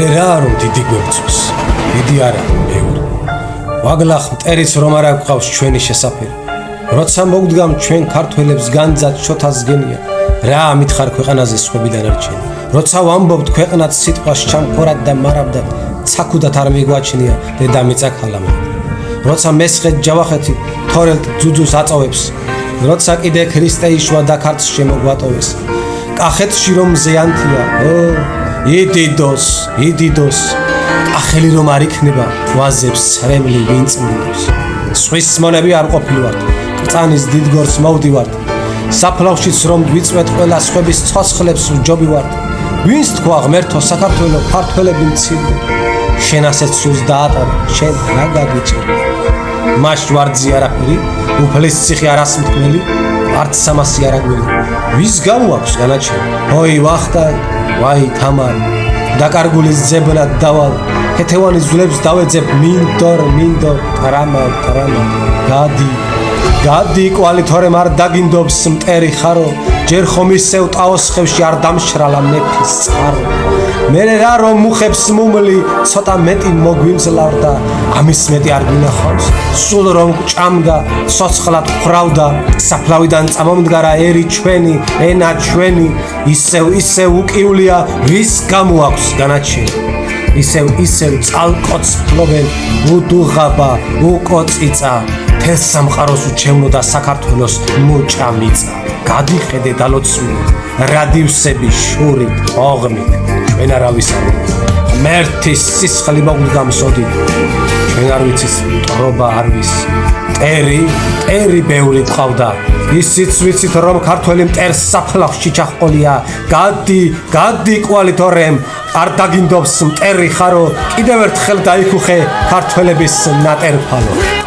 მერე რა რომ დიდი გვებწვის დიდი არა ბევრი ვაგლახ მტერიც რომ არ აქვს ჩვენი შესაფერი როცა მოგდგამ ჩვენ ქართველებს განძად შოთას გენია რა მითხარ ქვეყანაზე სხვებიდან არჩენი როცა ვამბობთ ქვეყნად სიტყვას ჩამქორად და მარავდად ცაკუდათ არ მიგვაჩნია დედამიწა ქალამად როცა მესხეთ ჯავახეთი თორელთ ძუძუს აწოვებს როცა კიდე ქრისტე იშვა და ქართს შემოგვატოვეს კახეთში რომ ზეანთია იდიდოს კახელი რომ არ იქნება ვაზებს სრემლი ვინწმინდოს სხვის მონები არ ყოფილვართ კრწანის დიდგორს მოვდივართ საფლავშიც რომ გვიწვეთ ყველა სხვების ცოცხლებს ვჯობივართ ვინც თქვა ღმერთო საქართველო ქართველები მცირდი შენ ასეთ სულს დაატარე შენ რა გაგიჭირდა მაშ ვარძი არაფერი უფლის ციხე არას მთქმელი არც სამასი არაგველი ვის გამოაქვს განაჩენი ой ვახტა ვაი თამარ დაკარგული ზებნად დავალ ქეთევანის ძლებს დავეძებ მინდორ ტრამა გადი კვალი თორემ არ დაგინდობს მტერი ხარო ჯერ ხომ ისევ ტაოსხევში არ დამშრალა მეფის წყარო მერე რა რომ მუხებს მუმლი ცოტა მეტი მოგვიმძლავდა ამის მეტი არ გვინახავს სულ რომ ჭამდა სოცხლად ხრავდა საფლავიდან წამომდგარა ერი ჩვენი ენა ჩვენი ისევ უკიულია ვის გამოაქვს განაჩენი ისევ წალკოც ფლობენ უდუღაბა უკოწიცა თეს სამყაროს უჩევნოდა საქართველოს მოჭა მიწა გადიხედე დალოცული რადივსები შურით ოღმით ჩვენ არავის არ ღმერთის სისხლი მოგდგამ სოდი ჩვენ არ ვიცის ტრობა არ ვის ტერი ბევრი ყავდა ისიც ვიცით რომ ქართველი მტერს საფლავში ჩახყოლია გადი კვალი თორემ არ დაგინდობს მტერი ხარო კიდევ ერთხელ დაიქუხე ქართველების ნატერფალო